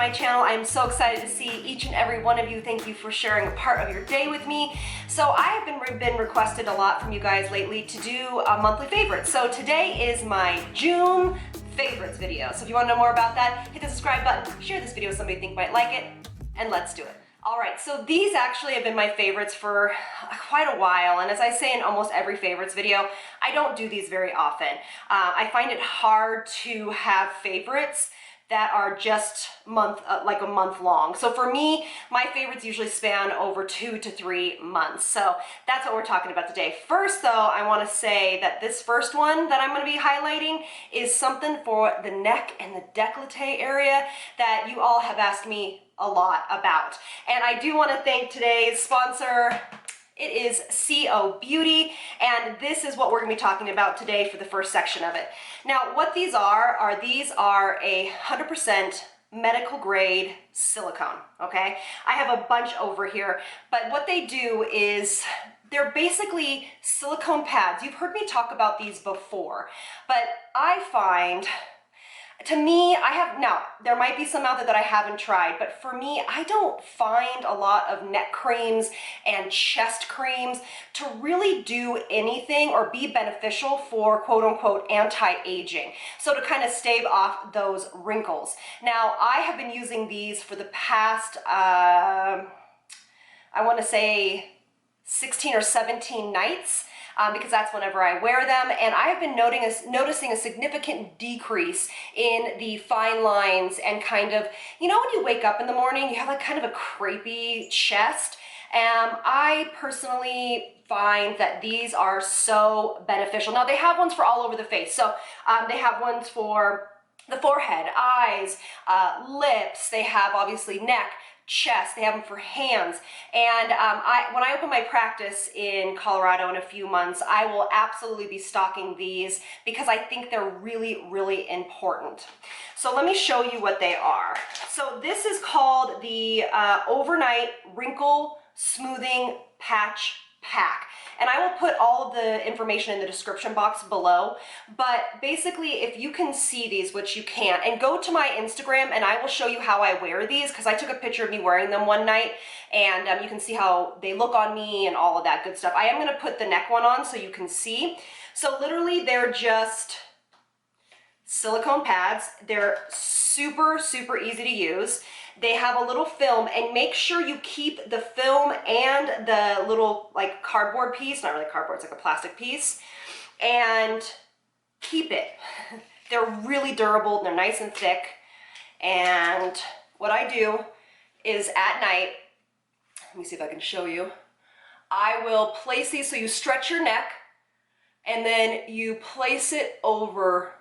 my channel. I'm so excited to see each and every one of you. Thank you for sharing a part of your day with me. So I have been requested a lot from you guys lately to do a monthly favorite. So today is my June favorites video. So if you want to know more about that, hit the subscribe button, share this video with somebody you think might like it, and let's do it. All right, so these actually have been my favorites for quite a while, and as I say in almost every favorites video, I don't do these very often. I find it hard to have favorites that are just like a month long. So for me, my favorites usually span over 2 to 3 months. So that's what we're talking about today. First though, I want to say that this first one that I'm going to be highlighting is something for the neck and the décolleté area that you all have asked me a lot about. And I do want to thank today's sponsor. It is CO Beauty, and this is what we're going to be talking about today for the first section of it. Now, what these are a 100% medical grade silicone, okay? I have a bunch over here, but what they do is they're basically silicone pads. You've heard me talk about these before, but I find, to me, now, there might be some out there that I haven't tried, but for me, I don't find a lot of neck creams and chest creams to really do anything or be beneficial for quote unquote anti-aging. So to kind of stave off those wrinkles. Now, I have been using these for the past, I want to say 16 or 17 nights. Because that's whenever I wear them, and I have been noticing a significant decrease in the fine lines and kind of, you know, when you wake up in the morning, you have like kind of a crepey chest. I personally find that these are so beneficial. Now they have ones for all over the face, so they have ones for the forehead, eyes, lips, they have obviously neck, chest, they have them for hands, and when I open my practice in Colorado in a few months, I will absolutely be stocking these because I think they're really, really important. So let me show you what they are. So this is called the Overnight Wrinkle Smoothing Patch Pack. And I will put all of the information in the description box below, but basically if you can see these, which you can't, and go to my Instagram and I will show you how I wear these, because I took a picture of me wearing them one night, and you can see how they look on me and all of that good stuff. I am going to put the neck one on so you can see. So literally they're just silicone pads. They're super, super easy to use. They have a little film, and make sure you keep the film and the little like cardboard piece, not really cardboard, it's like a plastic piece, and keep it. They're really durable, they're nice and thick, and what I do is at night, let me see if I can show you, I will place these, so you stretch your neck, and then you place it over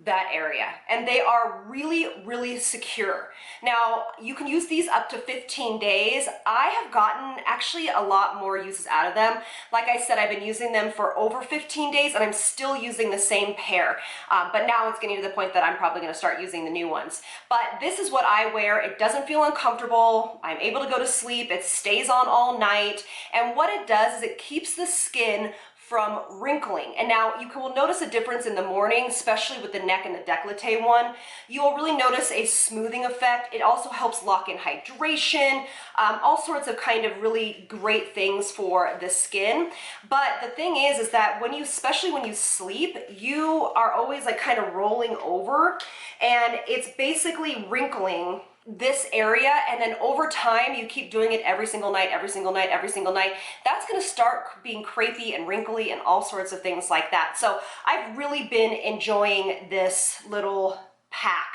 that area, and they are really, really secure. Now, you can use these up to 15 days. I have gotten actually a lot more uses out of them. Like I said, I've been using them for over 15 days, and I'm still using the same pair. But now it's getting to the point that I'm probably going to start using the new ones. But this is what I wear. It doesn't feel uncomfortable. I'm able to go to sleep. It stays on all night. And what it does is it keeps the skin from wrinkling. And now you will notice a difference in the morning, especially with the neck and the décolleté one. You will really notice a smoothing effect. It also helps lock in hydration, all sorts of kind of really great things for the skin. But the thing is that when you, especially when you sleep, you are always like kind of rolling over, and it's basically wrinkling this area, and then over time you keep doing it every single night, every single night, every single night, that's going to start being crepey and wrinkly and all sorts of things like that. So I've really been enjoying this little pack.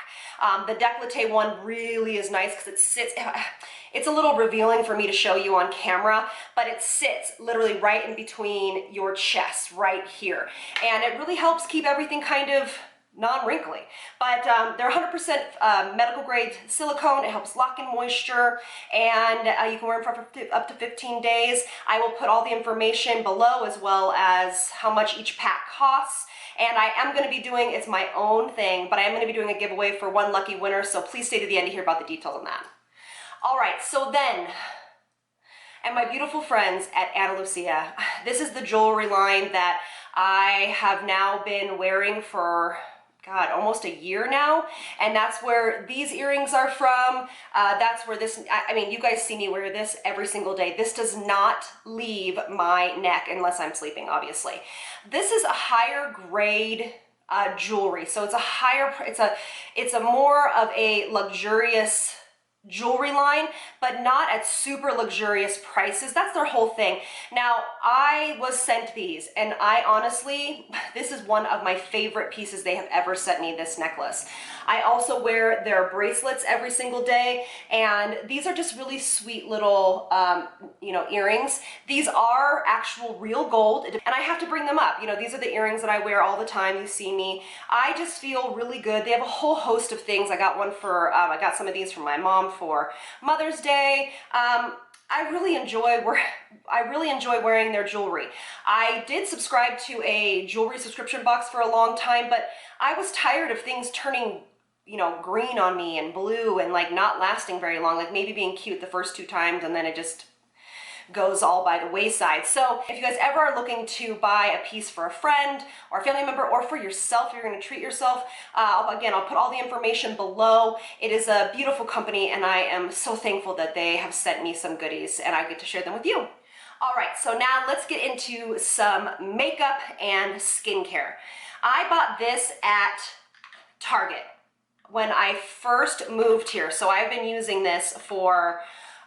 The décolleté one really is nice because it sits, it's a little revealing for me to show you on camera, but it sits literally right in between your chest, right here, and it really helps keep everything kind of non-wrinkly. But they're 100% medical grade silicone. It helps lock in moisture, and you can wear them for up to 15 days. I will put all the information below, as well as how much each pack costs. And I am going to be doing, it's my own thing, but I am going to be doing a giveaway for one lucky winner, so please stay to the end to hear about the details on that. All right, so then, and my beautiful friends at Ana Lucia, this is the jewelry line that I have now been wearing for God, almost a year now, and that's where these earrings are from. That's where this, I mean, you guys see me wear this every single day. This does not leave my neck unless I'm sleeping, obviously. This is a higher grade jewelry, so it's a higher, it's a more of a luxurious jewelry line, but not at super luxurious prices. That's their whole thing. Now, I was sent these, and I honestly, this is one of my favorite pieces they have ever sent me, this necklace. I also wear their bracelets every single day, and these are just really sweet little, you know, earrings. These are actual real gold, and I have to bring them up. You know, these are the earrings that I wear all the time. You see me. I just feel really good. They have a whole host of things. I got one for, I got some of these from my mom for Mother's Day. I really enjoy wearing their jewelry. I did subscribe to a jewelry subscription box for a long time, but I was tired of things turning, you know, green on me and blue and like not lasting very long, like maybe being cute the first 2 times and then it just goes all by the wayside. So if you guys ever are looking to buy a piece for a friend or a family member or for yourself, you're going to treat yourself, again, I'll put all the information below. It is a beautiful company, and I am so thankful that they have sent me some goodies and I get to share them with you. All right, so now let's get into some makeup and skincare. I bought this at Target when I first moved here, so I've been using this for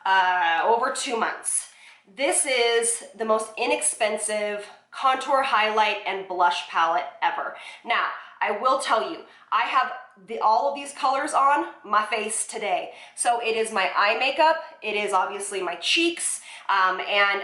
over 2 months. This is the most inexpensive contour, highlight, and blush palette ever. Now, I will tell you, I have all of these colors on my face today. So it is my eye makeup, it is obviously my cheeks, and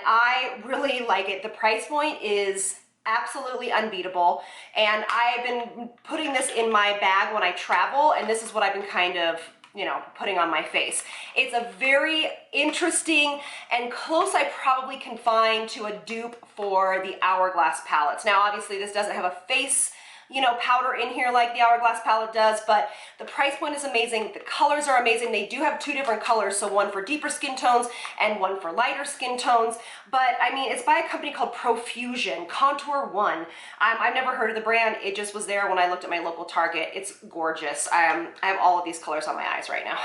I really like it. The price point is absolutely unbeatable, and I've been putting this in my bag when I travel, and this is what I've been kind of, you know, putting on my face. It's a very interesting and close, I probably can find to a dupe for the Hourglass palettes. Now, obviously this doesn't have a face, you know, powder in here like the Hourglass palette does, but the price point is amazing. The colors are amazing. They do have 2 different colors, so one for deeper skin tones and one for lighter skin tones. But I mean, it's by a company called PROFUSION, Contour 1. I've never heard of the brand. It just was there when I looked at my local Target. It's gorgeous. I have all of these colors on my eyes right now.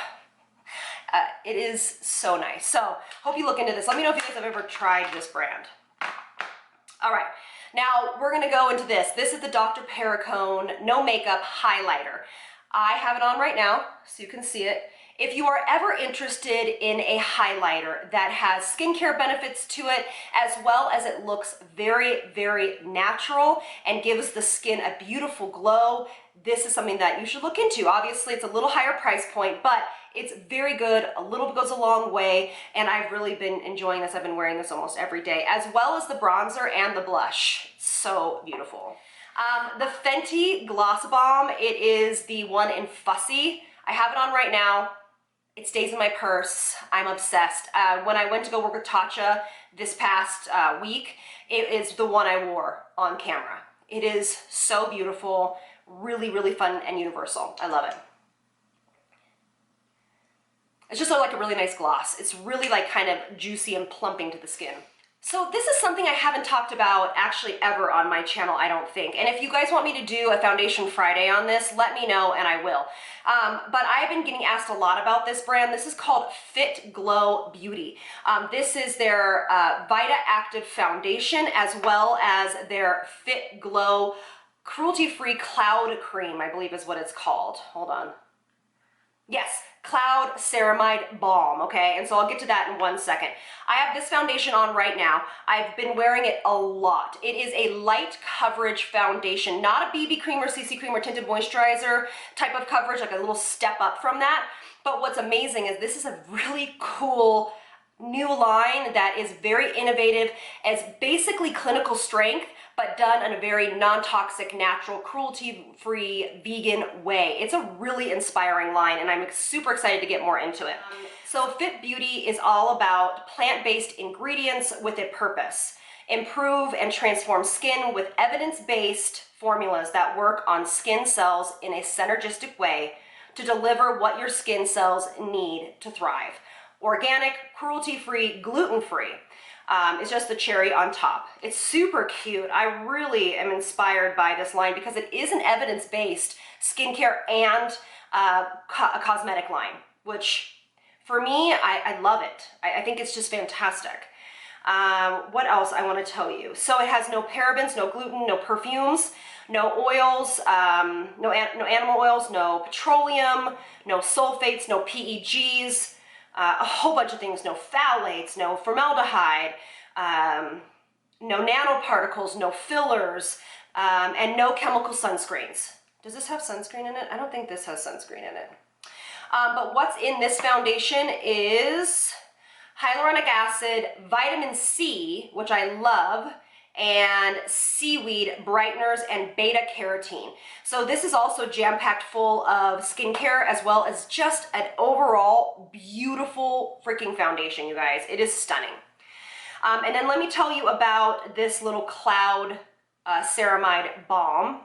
It is so nice. So hope you look into this. Let me know if you guys have ever tried this brand. All right. Now we're gonna go into this. This is the Dr. PERRICONE No Makeup Highlighter. I have it on right now so you can see it. If you are ever interested in a highlighter that has skincare benefits to it, as well as it looks very, very natural and gives the skin a beautiful glow, this is something that you should look into. Obviously, it's a little higher price point, but it's very good. A little goes a long way, and I've really been enjoying this. I've been wearing this almost every day, as well as the bronzer and the blush. So beautiful. The FENTY Gloss Balm, it is the one in Fussy. I have it on right now. It stays in my purse. I'm obsessed. When I went to go work with Tatcha this past week, it is the one I wore on camera. It is so beautiful, really, really fun and universal. I love it. It's just like a really nice gloss. It's really like kind of juicy and plumping to the skin. So this is something I haven't talked about actually ever on my channel, I don't think. And if you guys want me to do a Foundation Friday on this, let me know and I will. But I've been getting asked a lot about this brand. This is called FITGLOW Beauty. This is their Vita Active Foundation, as well as their FITGLOW Cruelty-Free Cloud Cream, I believe is what it's called. Hold on. Yes, Cloud Ceramide Balm, okay? And so I'll get to that in 1 second. I have this foundation on right now. I've been wearing it a lot. It is a light coverage foundation, not a BB cream or CC cream or tinted moisturizer type of coverage, like a little step up from that. But what's amazing is this is a really cool new line that is very innovative. It's basically clinical strength, but done in a very non-toxic, natural, cruelty-free, vegan way. It's a really inspiring line, and I'm super excited to get more into it. So Fit Beauty is all about plant-based ingredients with a purpose. Improve and transform skin with evidence-based formulas that work on skin cells in a synergistic way to deliver what your skin cells need to thrive. Organic, cruelty-free, gluten-free. It's just the cherry on top. It's super cute. I really am inspired by this line because it is an evidence-based skincare and a cosmetic line, which for me, I love it. I think it's just fantastic. What else I want to tell you? So it has no parabens, no gluten, no perfumes, no oils, no animal oils, no petroleum, no sulfates, no PEGs, a whole bunch of things, no phthalates, no formaldehyde, no nanoparticles, no fillers, and no chemical sunscreens. Does this have sunscreen in it? I don't think this has sunscreen in it. But what's in this foundation is hyaluronic acid, vitamin C, which I love, and seaweed brighteners and beta carotene. So this is also jam-packed full of skincare as well as just an overall beautiful freaking foundation, you guys. It is stunning. And then let me tell you about this little cloud ceramide balm.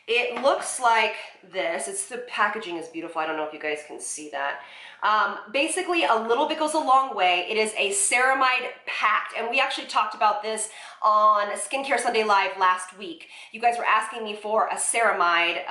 It looks like this. The packaging is beautiful. I don't know if you guys can see that. Basically, a little bit goes a long way. It is a ceramide packed, and we actually talked about this on Skincare Sunday Live last week. You guys were asking me for a ceramide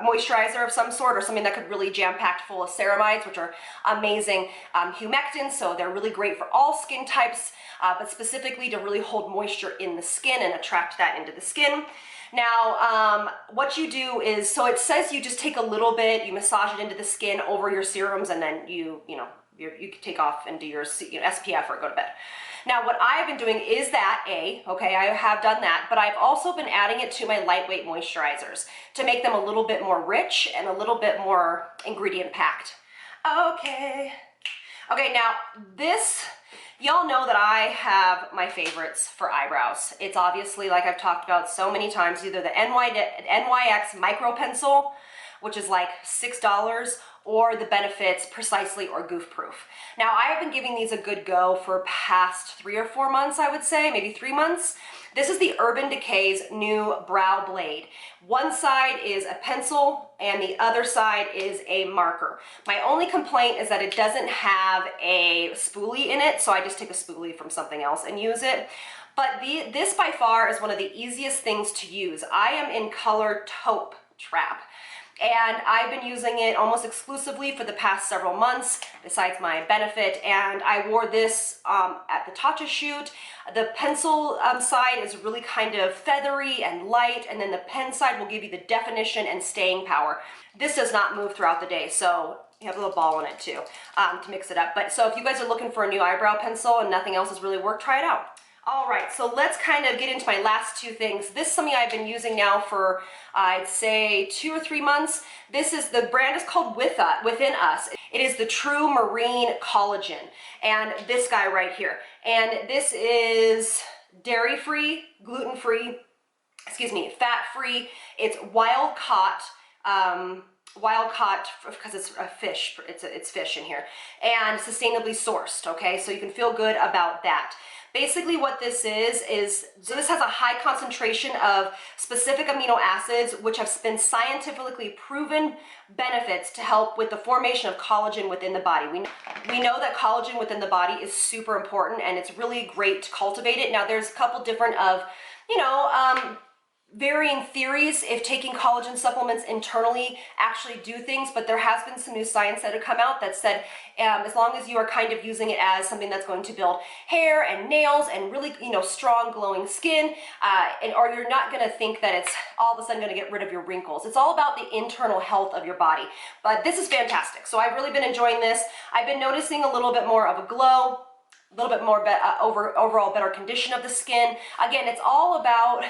moisturizer of some sort, or something that could really jam-packed full of ceramides, which are amazing humectants, so they're really great for all skin types, but specifically to really hold moisture in the skin and attract that into the skin. Now, what you do is, so it says you just take a little bit, you massage it into the skin over your serums, and then you can take off and do your SPF or go to bed. Now, what I've been doing is that, okay, I have done that, but I've also been adding it to my lightweight moisturizers to make them a little bit more rich and a little bit more ingredient packed. Okay, now this, y'all know that I have my favorites for eyebrows. It's obviously, like I've talked about so many times, either the NYX Micro Pencil, which is like $6, or the Benefits Precisely or Goof Proof. Now, I have been giving these a good go for past 3 or 4 months, I would say, maybe 3 months. This is the Urban Decay's new brow blade. One side is a pencil and the other side is a marker. My only complaint is that it doesn't have a spoolie in it, so I just take a spoolie from something else and use it. But this by far is one of the easiest things to use. I am in color Taupe Trap, and I've been using it almost exclusively for the past several months, besides my Benefit, and I wore this at the Tatcha shoot. The pencil side is really kind of feathery and light, and then the pen side will give you the definition and staying power. This does not move throughout the day, so you have a little ball in it too to mix it up. But so if you guys are looking for a new eyebrow pencil and nothing else has really worked, try it out. All right, so let's kind of get into my last 2 things. This is something I've been using now for, I'd say 2 or 3 months. The brand is called Within Us. It is the True Marine Collagen, and this guy right here. And this is dairy-free, gluten-free, fat-free. It's wild-caught, because it's a fish, it's fish in here, and sustainably sourced, okay? So you can feel good about that. Basically what this is so this has a high concentration of specific amino acids which have been scientifically proven benefits to help with the formation of collagen within the body. We know that collagen within the body is super important, and it's really great to cultivate it. Now there's a couple different varying theories if taking collagen supplements internally actually do things, but there has been some new science that have come out that said as long as you are kind of using it as something that's going to build hair and nails and really strong glowing skin, or you're not going to think that it's all of a sudden going to get rid of your wrinkles. It's all about the internal health of your body. But this is fantastic, so I've really been enjoying this. I've been noticing a little bit more of a glow, a little bit more overall better condition of the skin. Again, it's all about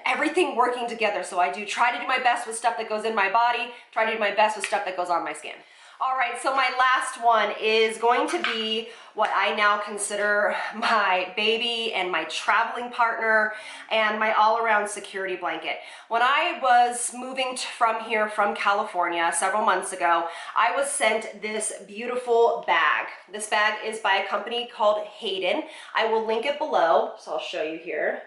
everything working together. So I do try to do my best with stuff that goes in my body, try to do my best with stuff that goes on my skin. All right, so my last one is going to be what I now consider my baby and my traveling partner and my all-around security blanket. When I was moving from California several months ago, I was sent this beautiful bag. This bag is by a company called HAVES. I will link it below, so I'll show you here.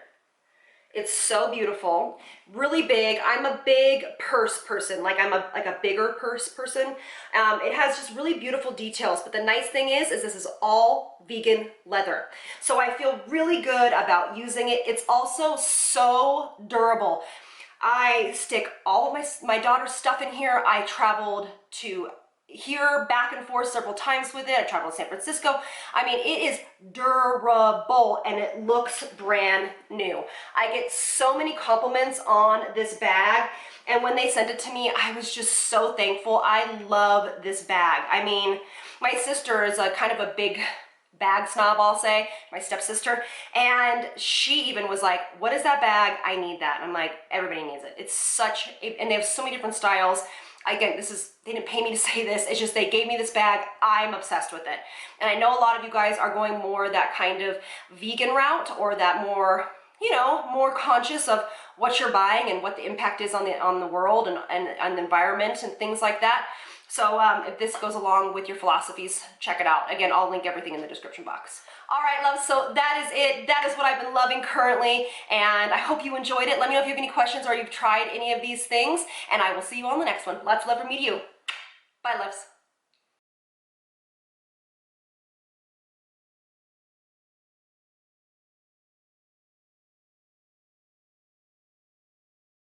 It's so beautiful, really big. I'm a big purse person, like I'm a bigger purse person. It has just really beautiful details, but the nice thing is this is all vegan leather. So I feel really good about using it. It's also so durable. I stick all of my daughter's stuff in here. I traveled to here back and forth several times with it. I traveled to San Francisco. I mean, it is durable and it looks brand new. I get so many compliments on this bag, and when they sent it to me, I was just so thankful. I love this bag. I mean, my sister is a kind of a big bag snob, I'll say, my stepsister, and she even was like, what is that bag? I need that. And I'm like, everybody needs it. It's such, and they have so many different styles. Again, they didn't pay me to say this, it's just they gave me this bag, I'm obsessed with it. And I know a lot of you guys are going more that kind of vegan route, or that more, you know, more conscious of what you're buying and what the impact is on the world and the environment and things like that. So if this goes along with your philosophies, check it out. Again, I'll link everything in the description box. All right, loves, so that is it. That is what I've been loving currently, and I hope you enjoyed it. Let me know if you have any questions or you've tried any of these things, and I will see you on the next one. Lots of love from me to you. Bye, loves.